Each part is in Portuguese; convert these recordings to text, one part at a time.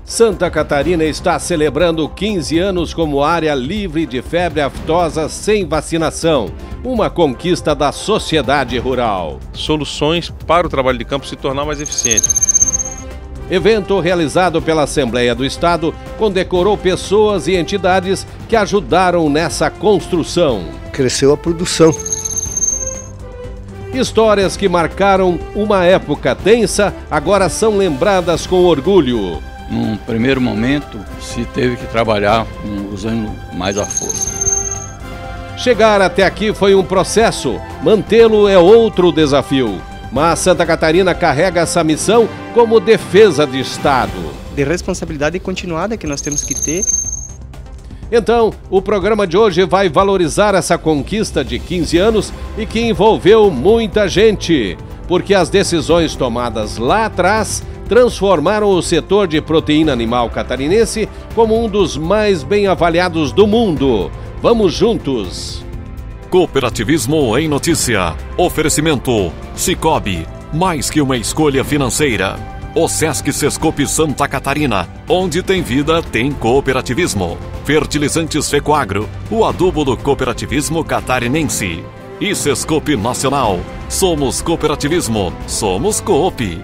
Santa Catarina está celebrando 15 anos como área livre de febre aftosa sem vacinação. Uma conquista da sociedade rural. Soluções para o trabalho de campo se tornar mais eficiente. Evento realizado pela Assembleia do Estado condecorou pessoas e entidades que ajudaram nessa construção. Cresceu a produção. Histórias que marcaram uma época tensa agora são lembradas com orgulho. Num primeiro momento, se teve que trabalhar usando mais a força. Chegar até aqui foi um processo, mantê-lo é outro desafio. Mas Santa Catarina carrega essa missão como defesa de Estado. De responsabilidade continuada que nós temos que ter. Então, o programa de hoje vai valorizar essa conquista de 15 anos e que envolveu muita gente. Porque as decisões tomadas lá atrás transformaram o setor de proteína animal catarinense como um dos mais bem avaliados do mundo. Vamos juntos! Cooperativismo em Notícia. Oferecimento Sicoob, mais que uma escolha financeira. O Sesc Sescope Santa Catarina, onde tem vida, tem cooperativismo. Fertilizantes Fecoagro, o adubo do cooperativismo catarinense. E Sescope Nacional, somos cooperativismo, somos Coop.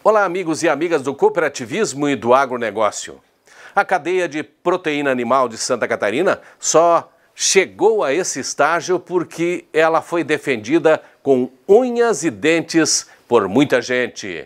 Olá, amigos e amigas do cooperativismo e do agronegócio. A cadeia de proteína animal de Santa Catarina só chegou a esse estágio porque ela foi defendida com unhas e dentes por muita gente.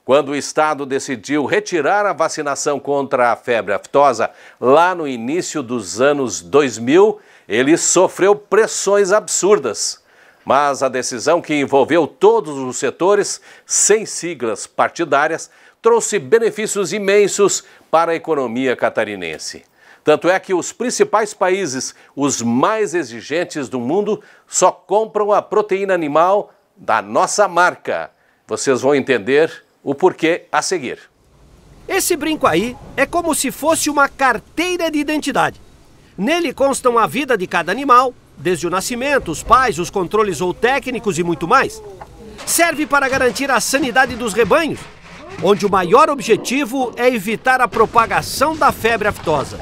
Quando o Estado decidiu retirar a vacinação contra a febre aftosa lá no início dos anos 2000, ele sofreu pressões absurdas. Mas a decisão, que envolveu todos os setores, sem siglas partidárias, trouxe benefícios imensos para a economia catarinense. Tanto é que os principais países, os mais exigentes do mundo, só compram a proteína animal da nossa marca. Vocês vão entender o porquê a seguir. Esse brinco aí é como se fosse uma carteira de identidade. Nele constam a vida de cada animal, desde o nascimento, os pais, os controles zootécnicos e muito mais. Serve para garantir a sanidade dos rebanhos, onde o maior objetivo é evitar a propagação da febre aftosa.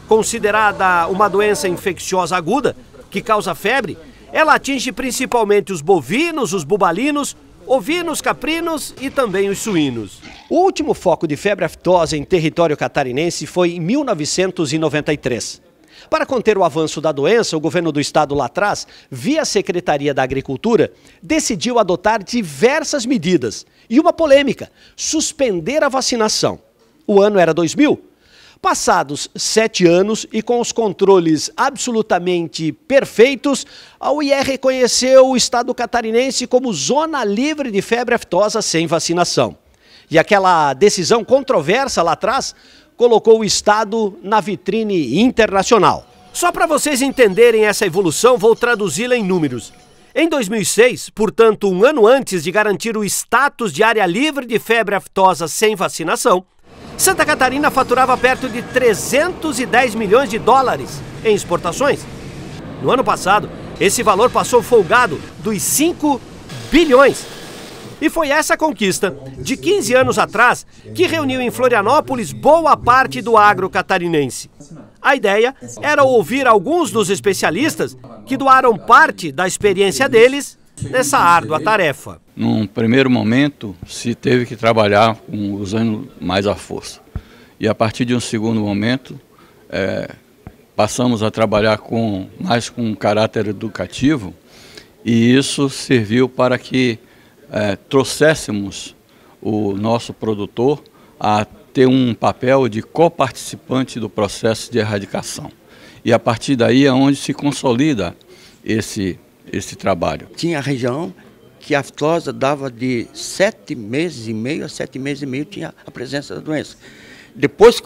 Considerada uma doença infecciosa aguda, que causa febre, ela atinge principalmente os bovinos, os bubalinos, ovinos, caprinos e também os suínos. O último foco de febre aftosa em território catarinense foi em 1993. Para conter o avanço da doença, o governo do estado lá atrás, via Secretaria da Agricultura, decidiu adotar diversas medidas. E uma polêmica: suspender a vacinação. O ano era 2000. Passados 7 anos e com os controles absolutamente perfeitos, a UIE reconheceu o estado catarinense como zona livre de febre aftosa sem vacinação. E aquela decisão controversa lá atrás colocou o estado na vitrine internacional. Só para vocês entenderem essa evolução, vou traduzi-la em números. Em 2006, portanto um ano antes de garantir o status de área livre de febre aftosa sem vacinação, Santa Catarina faturava perto de 310 milhões de dólares em exportações. No ano passado, esse valor passou folgado dos 5 bilhões. E foi essa conquista, de 15 anos atrás, que reuniu em Florianópolis boa parte do agro catarinense. A ideia era ouvir alguns dos especialistas que doaram parte da experiência deles nessa árdua tarefa. Num primeiro momento, se teve que trabalhar usando mais a força. E a partir de um segundo momento, passamos a trabalhar mais com caráter educativo, e isso serviu para que trouxéssemos o nosso produtor a ter um papel de coparticipante do processo de erradicação. E a partir daí é onde se consolida esse trabalho. Tinha a região que a aftosa dava de 7 meses e meio a 7 meses e meio tinha a presença da doença. Depois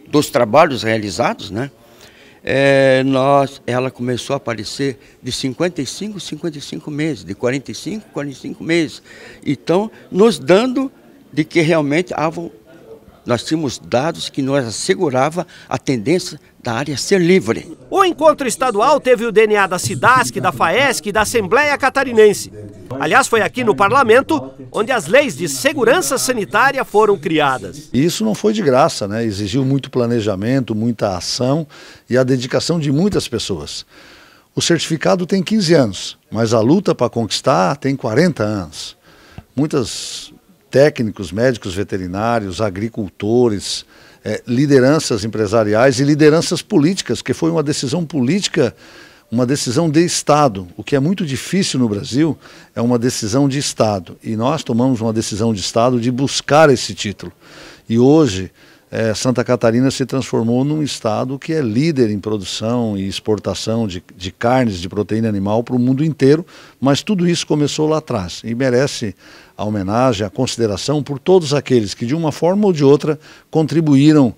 dos trabalhos realizados, né, ela começou a aparecer de 55 meses, de 45 meses. Então, nos dando de que realmente nós tínhamos dados que nos assegurava a tendência da área ser livre. O encontro estadual teve o DNA da SIDASC, da FAESC e da Assembleia Catarinense. Aliás, foi aqui no Parlamento onde as leis de segurança sanitária foram criadas. E isso não foi de graça, né? Exigiu muito planejamento, muita ação e a dedicação de muitas pessoas. O certificado tem 15 anos, mas a luta para conquistar tem 40 anos. Muitos técnicos, médicos veterinários, agricultores, lideranças empresariais e lideranças políticas, que foi uma decisão política, uma decisão de Estado. O que é muito difícil no Brasil é uma decisão de Estado. E nós tomamos uma decisão de Estado de buscar esse título. E hoje Santa Catarina se transformou num estado que é líder em produção e exportação de carnes, de proteína animal para o mundo inteiro, mas tudo isso começou lá atrás e merece a homenagem, a consideração por todos aqueles que de uma forma ou de outra contribuíram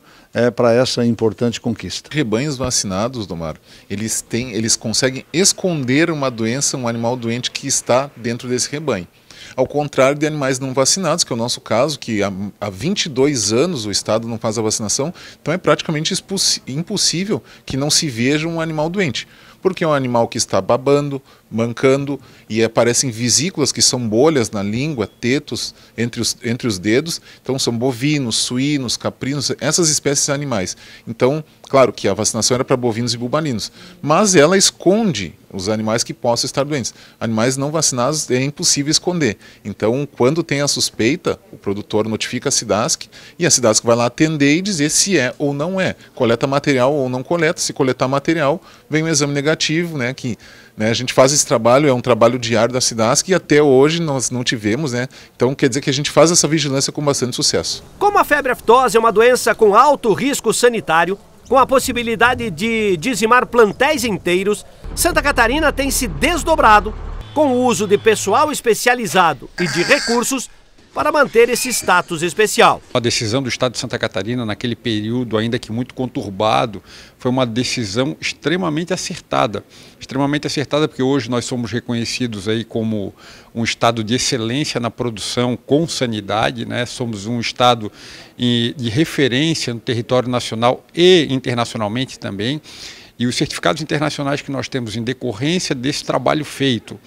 para essa importante conquista. Rebanhos vacinados, Domar, eles conseguem esconder uma doença, um animal doente que está dentro desse rebanho. Ao contrário de animais não vacinados, que é o nosso caso, que há 22 anos o Estado não faz a vacinação, então é praticamente impossível que não se veja um animal doente. Porque é um animal que está babando, mancando e aparecem vesículas que são bolhas na língua, tetos entre os dedos. Então são bovinos, suínos, caprinos, essas espécies animais. Então, claro que a vacinação era para bovinos e bubalinos, mas ela esconde os animais que possam estar doentes. Animais não vacinados é impossível esconder. Então, quando tem a suspeita, o produtor notifica a SIDASC e a SIDASC vai lá atender e dizer se é ou não é. Coleta material ou não coleta. Se coletar material, vem um exame negativo, né, que a gente faz esse trabalho, é um trabalho diário da SIDASC e até hoje nós não tivemos, né? Então quer dizer que a gente faz essa vigilância com bastante sucesso. Como a febre aftosa é uma doença com alto risco sanitário, com a possibilidade de dizimar plantéis inteiros, Santa Catarina tem se desdobrado com o uso de pessoal especializado e de recursos para manter esse status especial. A decisão do Estado de Santa Catarina, naquele período ainda que muito conturbado, foi uma decisão extremamente acertada porque hoje nós somos reconhecidos aí como um estado de excelência na produção com sanidade, né? Somos um estado de referência no território nacional e internacionalmente também, e os certificados internacionais que nós temos em decorrência desse trabalho feito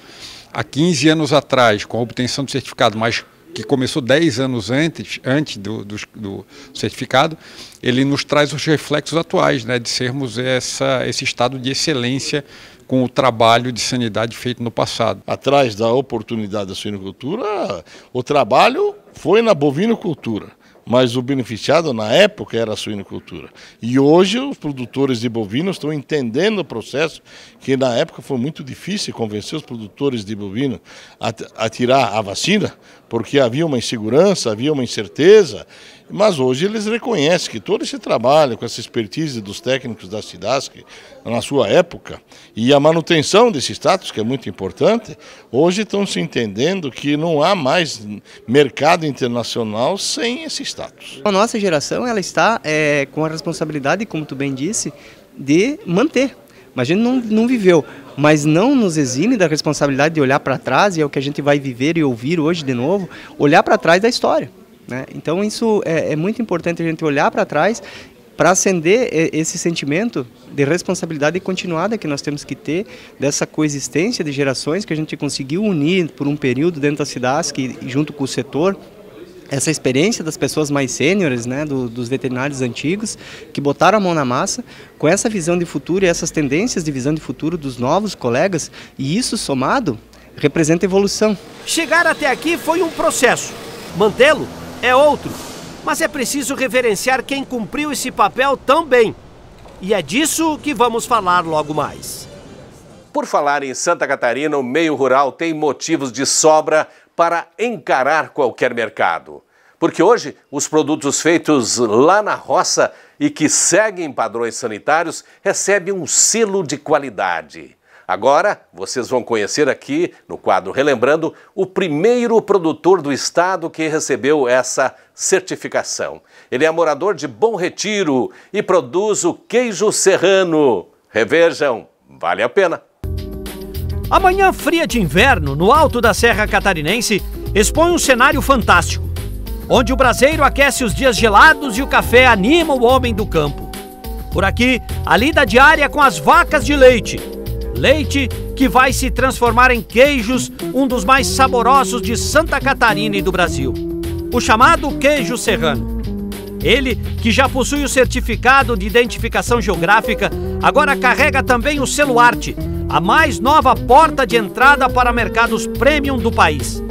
há 15 anos atrás, com a obtenção do certificado, mas que começou 10 anos antes do certificado, ele nos traz os reflexos atuais, né, de sermos esse estado de excelência com o trabalho de sanidade feito no passado. Atrás da oportunidade da suinocultura, o trabalho foi na bovinocultura, mas o beneficiado na época era a suinocultura. E hoje os produtores de bovinos estão entendendo o processo, que na época foi muito difícil convencer os produtores de bovino a tirar a vacina, porque havia uma insegurança, havia uma incerteza, mas hoje eles reconhecem que todo esse trabalho, com essa expertise dos técnicos da SIDASC, na sua época, e a manutenção desse status, que é muito importante, hoje estão se entendendo que não há mais mercado internacional sem esse status. A nossa geração ela está com a responsabilidade, como tu bem disse, de manter. Mas a gente não viveu, mas não nos exime da responsabilidade de olhar para trás, e é o que a gente vai viver e ouvir hoje de novo, olhar para trás da história, né? Então isso é muito importante a gente olhar para trás para acender esse sentimento de responsabilidade continuada que nós temos que ter, dessa coexistência de gerações que a gente conseguiu unir por um período dentro da SIDASC junto com o setor, essa experiência das pessoas mais sêniores, né, dos veterinários antigos, que botaram a mão na massa, com essa visão de futuro e essas tendências de visão de futuro dos novos colegas, e isso somado representa evolução. Chegar até aqui foi um processo, mantê-lo é outro, mas é preciso reverenciar quem cumpriu esse papel tão bem. E é disso que vamos falar logo mais. Por falar em Santa Catarina, o meio rural tem motivos de sobra para encarar qualquer mercado. Porque hoje, os produtos feitos lá na roça e que seguem padrões sanitários recebem um selo de qualidade. Agora, vocês vão conhecer aqui, no quadro Relembrando, o primeiro produtor do estado que recebeu essa certificação. Ele é morador de Bom Retiro e produz o queijo serrano. Revejam, vale a pena. A manhã fria de inverno, no alto da Serra Catarinense, expõe um cenário fantástico. onde o braseiro aquece os dias gelados e o café anima o homem do campo. Por aqui, a lida diária com as vacas de leite. Leite que vai se transformar em queijos, um dos mais saborosos de Santa Catarina e do Brasil. O chamado queijo serrano. Ele, que já possui o certificado de identificação geográfica, agora carrega também o selo Arte, a mais nova porta de entrada para mercados premium do país.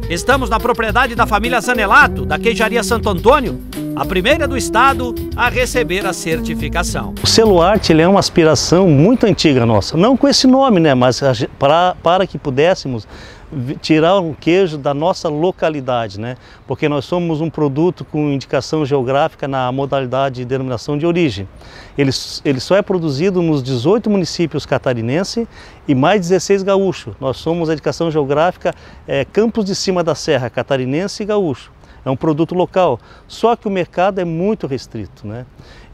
Estamos na propriedade da família Zanelato, da Queijaria Santo Antônio, a primeira do estado a receber a certificação. O selo Arte é uma aspiração muito antiga nossa, não com esse nome, né, mas para que pudéssemos tirar um queijo da nossa localidade, né? Porque nós somos um produto com indicação geográfica na modalidade de denominação de origem. Ele só é produzido nos 18 municípios catarinenses e mais 16 gaúchos. Nós somos a indicação geográfica Campos de Cima da Serra, catarinense e gaúcho. É um produto local, só que o mercado é muito restrito, né?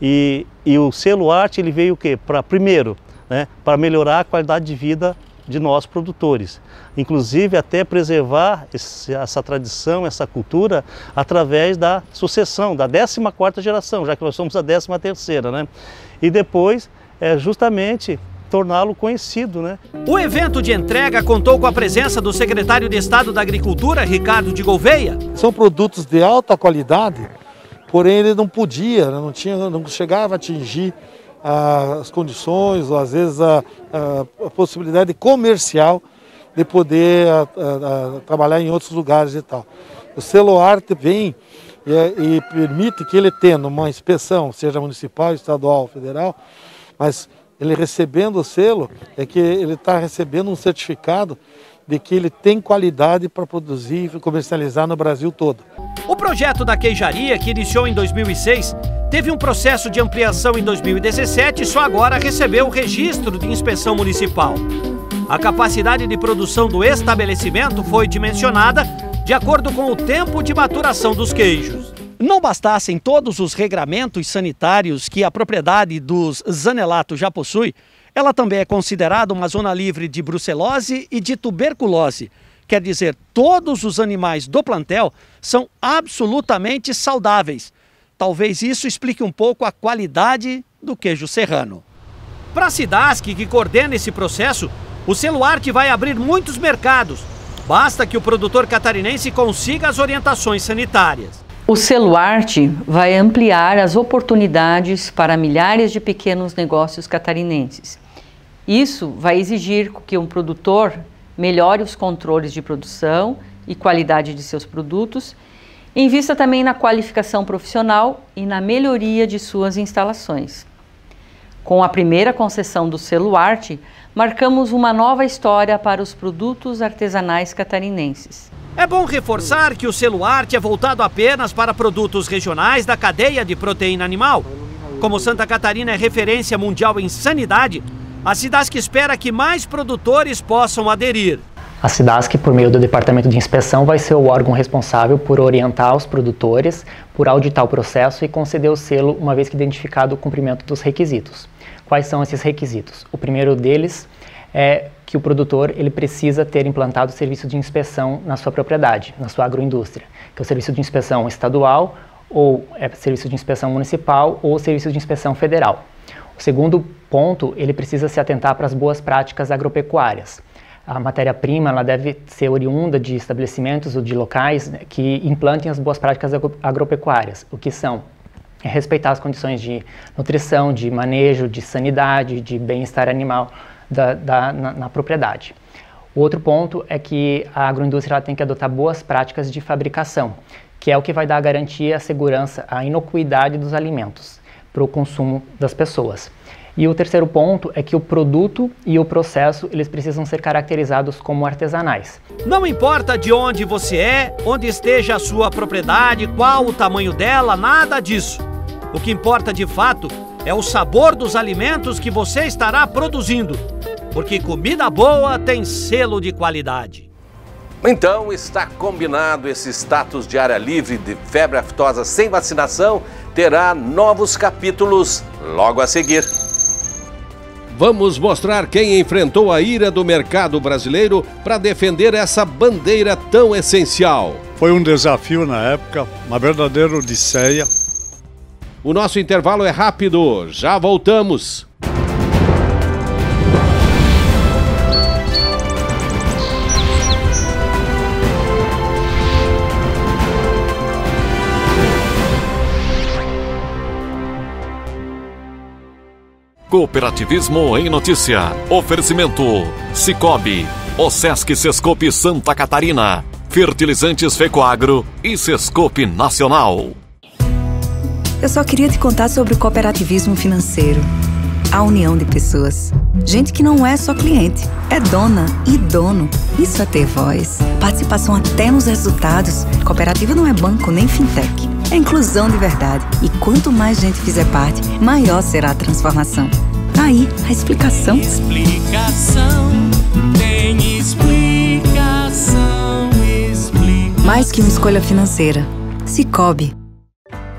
E o selo Arte ele veio o quê? Primeiro, né? Para melhorar a qualidade de vida de nós produtores, inclusive até preservar essa tradição, essa cultura através da sucessão, da 14ª geração, já que nós somos a 13ª, né? E depois, justamente, torná-lo conhecido, né? O evento de entrega contou com a presença do secretário de Estado da Agricultura, Ricardo de Gouveia. São produtos de alta qualidade, porém ele não podia, não chegava a atingir as condições, ou às vezes a possibilidade comercial de poder trabalhar em outros lugares e tal. O selo Arte vem e permite que ele tenha uma inspeção, seja municipal, estadual, federal, mas ele recebendo o selo, é que ele está recebendo um certificado de que ele tem qualidade para produzir e comercializar no Brasil todo. O projeto da queijaria, que iniciou em 2006, teve um processo de ampliação em 2017 e só agora recebeu o registro de inspeção municipal. A capacidade de produção do estabelecimento foi dimensionada de acordo com o tempo de maturação dos queijos. Não bastassem todos os regramentos sanitários que a propriedade dos Zanelato já possui, ela também é considerada uma zona livre de brucelose e de tuberculose. Quer dizer, todos os animais do plantel são absolutamente saudáveis. Talvez isso explique um pouco a qualidade do queijo serrano. Para a Cidasc, que coordena esse processo, o selo Arte vai abrir muitos mercados. Basta que o produtor catarinense consiga as orientações sanitárias. O selo Arte vai ampliar as oportunidades para milhares de pequenos negócios catarinenses. Isso vai exigir que um produtor melhore os controles de produção e qualidade de seus produtos, invista também na qualificação profissional e na melhoria de suas instalações. Com a primeira concessão do selo Arte, marcamos uma nova história para os produtos artesanais catarinenses. É bom reforçar que o selo Arte é voltado apenas para produtos regionais da cadeia de proteína animal. Como Santa Catarina é referência mundial em sanidade, a Cidasc espera que mais produtores possam aderir. A Cidasc, por meio do Departamento de Inspeção, vai ser o órgão responsável por orientar os produtores, por auditar o processo e conceder o selo uma vez que identificado o cumprimento dos requisitos. Quais são esses requisitos? O primeiro deles é que o produtor ele precisa ter implantado o serviço de inspeção na sua propriedade, na sua agroindústria, que é o serviço de inspeção estadual, ou serviço de inspeção municipal, ou serviço de inspeção federal. O segundo ponto, ele precisa se atentar para as boas práticas agropecuárias. A matéria-prima ela deve ser oriunda de estabelecimentos ou de locais que implantem as boas práticas agropecuárias, o que são respeitar as condições de nutrição, de manejo, de sanidade, de bem-estar animal na propriedade. O outro ponto é que a agroindústria ela tem que adotar boas práticas de fabricação, que é o que vai dar a garantia, a segurança, a inocuidade dos alimentos para o consumo das pessoas. E o terceiro ponto é que o produto e o processo eles precisam ser caracterizados como artesanais. Não importa de onde você é, onde esteja a sua propriedade, qual o tamanho dela, nada disso. O que importa de fato é o sabor dos alimentos que você estará produzindo, porque comida boa tem selo de qualidade. Então está combinado, esse status de área livre de febre aftosa sem vacinação terá novos capítulos logo a seguir. Vamos mostrar quem enfrentou a ira do mercado brasileiro para defender essa bandeira tão essencial. Foi um desafio na época, uma verdadeira odisseia. O nosso intervalo é rápido, já voltamos. Cooperativismo em Notícia. Oferecimento Sicoob, OSESC Sescope Santa Catarina, Fertilizantes Fecoagro e Sescope Nacional. Eu só queria te contar sobre o cooperativismo financeiro. A união de pessoas. Gente que não é só cliente, é dona e dono. Isso é ter voz. Participação até nos resultados. Cooperativa não é banco nem fintech. É inclusão de verdade. E quanto mais gente fizer parte, maior será a transformação. Aí, a explicação. Explicação, tem explicação. Mais que uma escolha financeira. Sicoob.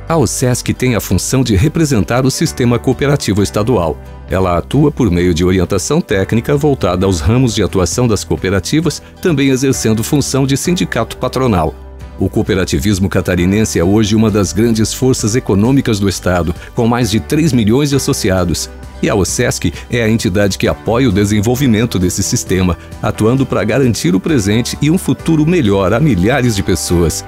A OSESC tem a função de representar o sistema cooperativo estadual. Ela atua por meio de orientação técnica voltada aos ramos de atuação das cooperativas, também exercendo função de sindicato patronal. O cooperativismo catarinense é hoje uma das grandes forças econômicas do estado, com mais de 3 milhões de associados. E a OSESC é a entidade que apoia o desenvolvimento desse sistema, atuando para garantir o presente e um futuro melhor a milhares de pessoas.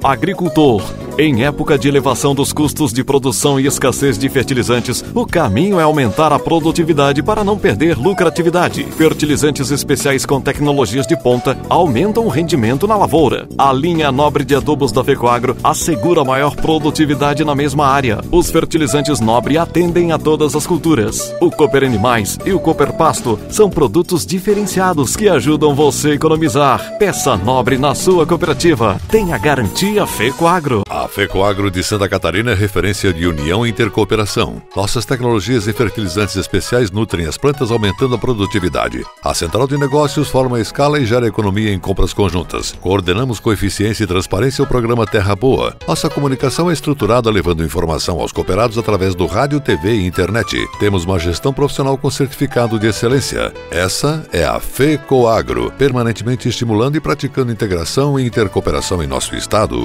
Agricultor. Em época de elevação dos custos de produção e escassez de fertilizantes, o caminho é aumentar a produtividade para não perder lucratividade. Fertilizantes especiais com tecnologias de ponta aumentam o rendimento na lavoura. A linha nobre de adubos da Fecoagro assegura maior produtividade na mesma área. Os fertilizantes nobre atendem a todas as culturas. O Cooper Animais e o Cooper Pasto são produtos diferenciados que ajudam você a economizar. Peça nobre na sua cooperativa. Tenha garantia Fecoagro. A Fecoagro de Santa Catarina é referência de união e intercooperação. Nossas tecnologias e fertilizantes especiais nutrem as plantas, aumentando a produtividade. A central de negócios forma a escala e gera economia em compras conjuntas. Coordenamos com eficiência e transparência o programa Terra Boa. Nossa comunicação é estruturada levando informação aos cooperados através do rádio, TV e internet. Temos uma gestão profissional com certificado de excelência. Essa é a Fecoagro, permanentemente estimulando e praticando integração e intercooperação em nosso estado.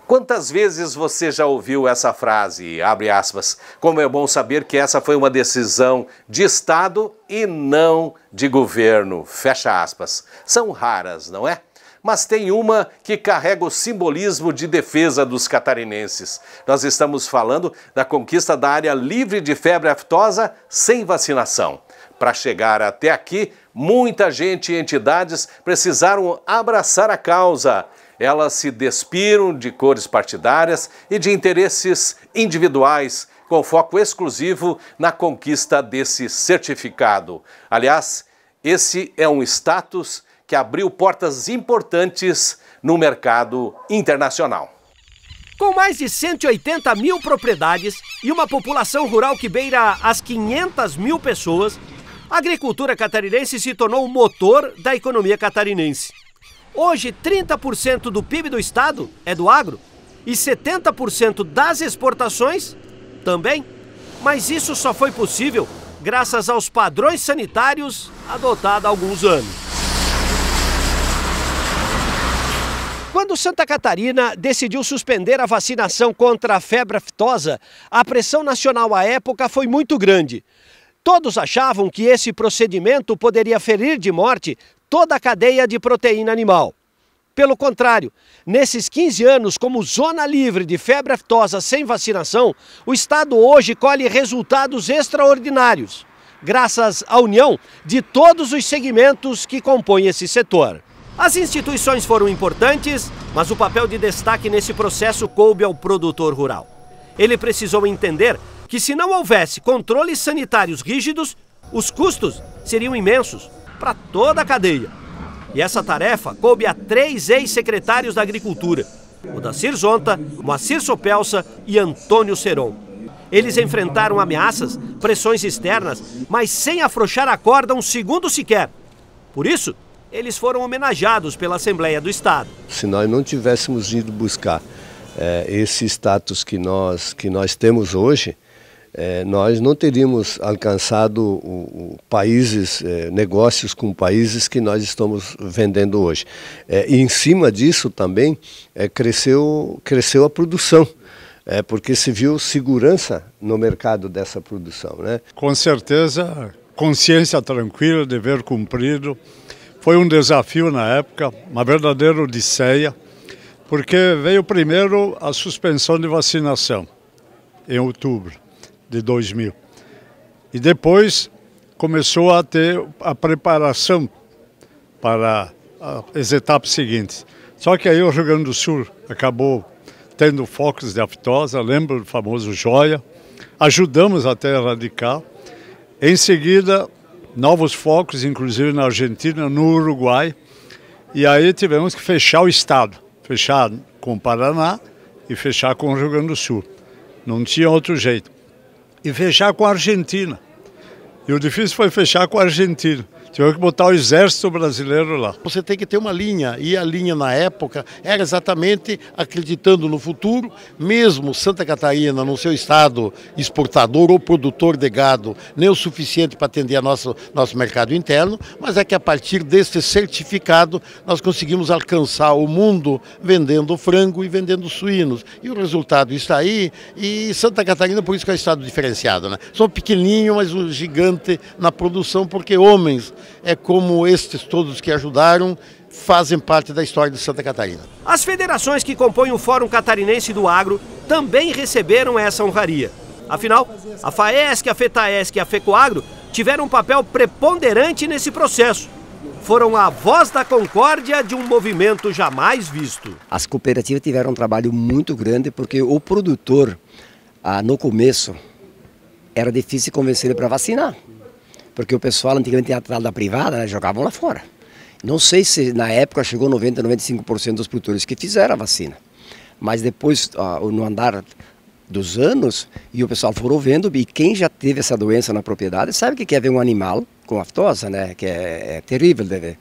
Quantas vezes você já ouviu essa frase, abre aspas, como é bom saber que essa foi uma decisão de Estado e não de governo, fecha aspas. São raras, não é? Mas tem uma que carrega o simbolismo de defesa dos catarinenses. Nós estamos falando da conquista da área livre de febre aftosa sem vacinação. Para chegar até aqui, muita gente e entidades precisaram abraçar a causa. Elas se despiram de cores partidárias e de interesses individuais, com foco exclusivo na conquista desse certificado. Aliás, esse é um status que abriu portas importantes no mercado internacional. Com mais de 180 mil propriedades e uma população rural que beira as 500 mil pessoas, a agricultura catarinense se tornou o motor da economia catarinense. Hoje, 30% do PIB do estado é do agro e 70% das exportações também. Mas isso só foi possível graças aos padrões sanitários adotados há alguns anos. Quando Santa Catarina decidiu suspender a vacinação contra a febre aftosa, a pressão nacional à época foi muito grande. Todos achavam que esse procedimento poderia ferir de morte toda a cadeia de proteína animal. Pelo contrário, nesses 15 anos como zona livre de febre aftosa sem vacinação, o estado hoje colhe resultados extraordinários, graças à união de todos os segmentos que compõem esse setor. As instituições foram importantes, mas o papel de destaque nesse processo coube ao produtor rural. Ele precisou entender que se não houvesse controles sanitários rígidos, os custos seriam imensos para toda a cadeia. E essa tarefa coube a 3 ex-secretários da Agricultura, o Dacir Zonta, Moacir Sopelsa e Antônio Seron. Eles enfrentaram ameaças, pressões externas, mas sem afrouxar a corda um segundo sequer. Por isso, eles foram homenageados pela Assembleia do Estado. Se nós não tivéssemos ido buscar esse status que nós temos hoje, nós não teríamos alcançado países, negócios com países que nós estamos vendendo hoje. E em cima disso também cresceu a produção, porque se viu segurança no mercado dessa produção, né? Com certeza, consciência tranquila, dever cumprido. Foi um desafio na época, uma verdadeira odisseia, porque veio primeiro a suspensão de vacinação, em outubro de 2000. E depois começou a ter a preparação para as etapas seguintes. Só que aí o Rio Grande do Sul acabou tendo focos de aftosa, lembra do famoso joia, ajudamos até a erradicar. Em seguida, novos focos, inclusive na Argentina, no Uruguai, e aí tivemos que fechar o estado, fechar com o Paraná e fechar com o Rio Grande do Sul. Não tinha outro jeito. E fechar com a Argentina. E o difícil foi fechar com a Argentina. Tivemos que botar o exército brasileiro lá. Você tem que ter uma linha, e a linha na época era exatamente acreditando no futuro, mesmo Santa Catarina, no seu estado exportador ou produtor de gado, nem o suficiente para atender nosso mercado interno, mas é que a partir desse certificado nós conseguimos alcançar o mundo vendendo frango e vendendo suínos. E o resultado está aí, e Santa Catarina, por isso que é um estado diferenciado, né? Sou pequenininho, mas um gigante na produção, porque homens como estes todos que ajudaram, fazem parte da história de Santa Catarina. As federações que compõem o Fórum Catarinense do Agro também receberam essa honraria. Afinal, a FAESC, a FETAESC e a FECOAGRO tiveram um papel preponderante nesse processo. Foram a voz da concórdia de um movimento jamais visto. As cooperativas tiveram um trabalho muito grande porque o produtor, no começo, era difícil convencer ele para vacinar. Porque o pessoal antigamente tinha tratado da privada, né, jogavam lá fora. Não sei se na época chegou 90%, 95% dos produtores que fizeram a vacina. Mas depois, no andar dos anos, e o pessoal foram vendo, e quem já teve essa doença na propriedade sabe que é ver um animal com aftosa, né, que é terrível de ver.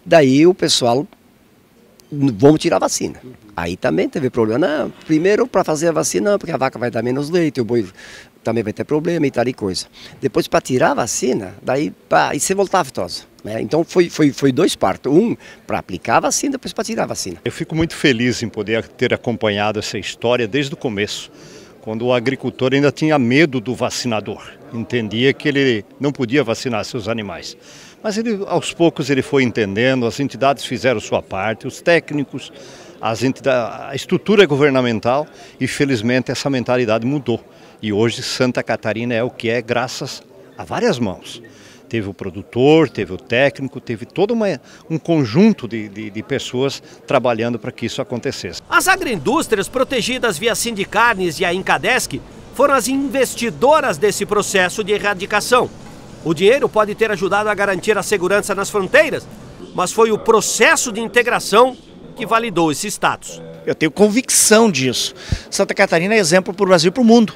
Daí o pessoal, vamos tirar a vacina. Aí também teve problema. Não, primeiro para fazer a vacina, porque a vaca vai dar menos leite, o boi também vai ter problema e tal e coisa. Depois para tirar a vacina, daí e você voltar a aftosa. Né? Então foi dois partos. Um para aplicar a vacina, depois para tirar a vacina. Eu fico muito feliz em poder ter acompanhado essa história desde o começo, quando o agricultor ainda tinha medo do vacinador. Entendia que ele não podia vacinar seus animais. Mas aos poucos ele foi entendendo, as entidades fizeram sua parte, os técnicos, a estrutura governamental, e felizmente essa mentalidade mudou. E hoje Santa Catarina é o que é graças a várias mãos. Teve o produtor, teve o técnico, teve todo um conjunto de pessoas trabalhando para que isso acontecesse. As agroindústrias protegidas via Sindicarnes e a Incadesc foram as investidoras desse processo de erradicação. O dinheiro pode ter ajudado a garantir a segurança nas fronteiras, mas foi o processo de integração que validou esse status. Eu tenho convicção disso. Santa Catarina é exemplo para o Brasil e para o mundo.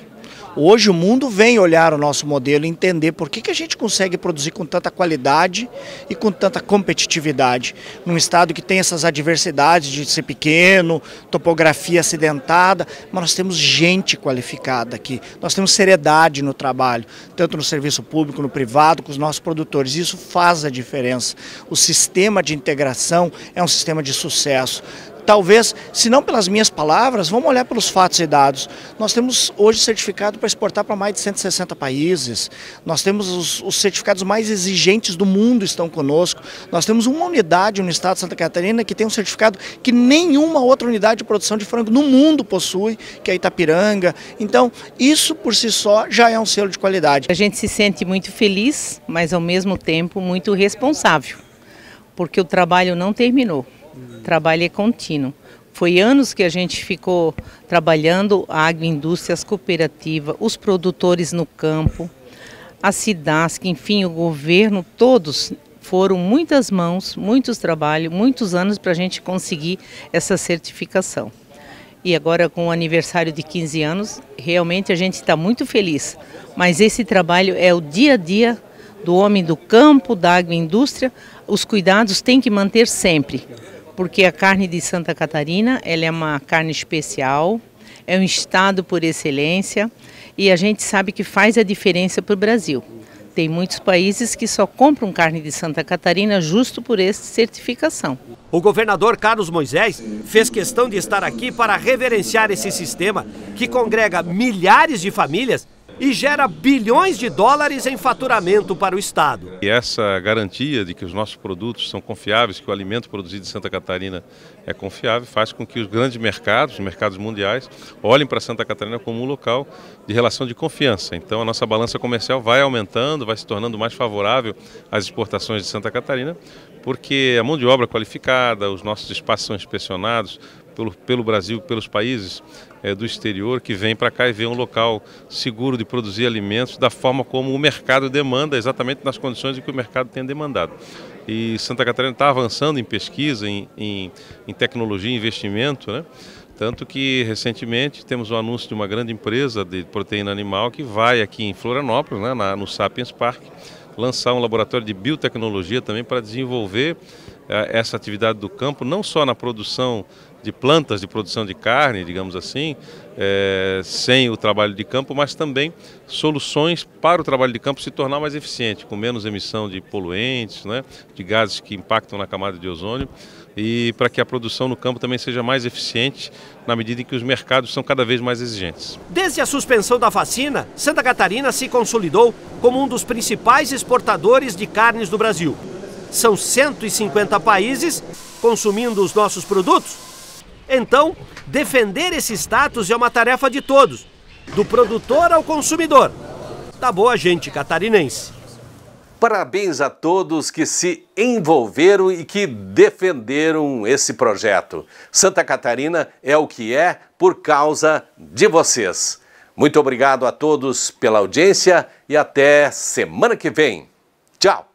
Hoje o mundo vem olhar o nosso modelo e entender por que a gente consegue produzir com tanta qualidade e com tanta competitividade. Num estado que tem essas adversidades de ser pequeno, topografia acidentada, mas nós temos gente qualificada aqui, nós temos seriedade no trabalho, tanto no serviço público, no privado, com os nossos produtores. Isso faz a diferença. O sistema de integração é um sistema de sucesso. Talvez, se não pelas minhas palavras, vamos olhar pelos fatos e dados. Nós temos hoje certificado para exportar para mais de 160 países. Nós temos os certificados mais exigentes do mundo estão conosco. Nós temos uma unidade no estado de Santa Catarina que tem um certificado que nenhuma outra unidade de produção de frango no mundo possui, que é a Itapiranga. Então, isso por si só já é um selo de qualidade. A gente se sente muito feliz, mas ao mesmo tempo muito responsável, porque o trabalho não terminou. O trabalho é contínuo. Foi anos que a gente ficou trabalhando a agroindústria, as cooperativas, os produtores no campo, a SIDASC, enfim, o governo, todos foram muitas mãos, muitos trabalhos, muitos anos para a gente conseguir essa certificação. E agora com o aniversário de 15 anos, realmente a gente está muito feliz. Mas esse trabalho é o dia a dia do homem do campo, da agroindústria, os cuidados tem que manter sempre, porque a carne de Santa Catarina, ela é uma carne especial, é um estado por excelência e a gente sabe que faz a diferença para o Brasil. Tem muitos países que só compram carne de Santa Catarina justo por essa certificação. O governador Carlos Moisés fez questão de estar aqui para reverenciar esse sistema que congrega milhares de famílias e gera bilhões de dólares em faturamento para o Estado. E essa garantia de que os nossos produtos são confiáveis, que o alimento produzido em Santa Catarina é confiável, faz com que os grandes mercados, os mercados mundiais, olhem para Santa Catarina como um local de relação de confiança. Então a nossa balança comercial vai aumentando, vai se tornando mais favorável às exportações de Santa Catarina, porque a mão de obra qualificada, os nossos espaços são inspecionados pelo Brasil, pelos países do exterior, que vêm para cá e vê um local seguro de produzir alimentos da forma como o mercado demanda, exatamente nas condições em que o mercado tem demandado. E Santa Catarina está avançando em pesquisa, em tecnologia, em investimento, né? Tanto que recentemente temos o anúncio de uma grande empresa de proteína animal que vai aqui em Florianópolis, né, no Sapiens Park, lançar um laboratório de biotecnologia também para desenvolver essa atividade do campo, não só na produção de plantas de produção de carne, digamos assim, sem o trabalho de campo, mas também soluções para o trabalho de campo se tornar mais eficiente, com menos emissão de poluentes, né, de gases que impactam na camada de ozônio, e para que a produção no campo também seja mais eficiente na medida em que os mercados são cada vez mais exigentes. Desde a suspensão da vacina, Santa Catarina se consolidou como um dos principais exportadores de carnes do Brasil. São 150 países consumindo os nossos produtos. Então, defender esse status é uma tarefa de todos, do produtor ao consumidor, da boa gente catarinense. Parabéns a todos que se envolveram e que defenderam esse projeto. Santa Catarina é o que é por causa de vocês. Muito obrigado a todos pela audiência e até semana que vem. Tchau!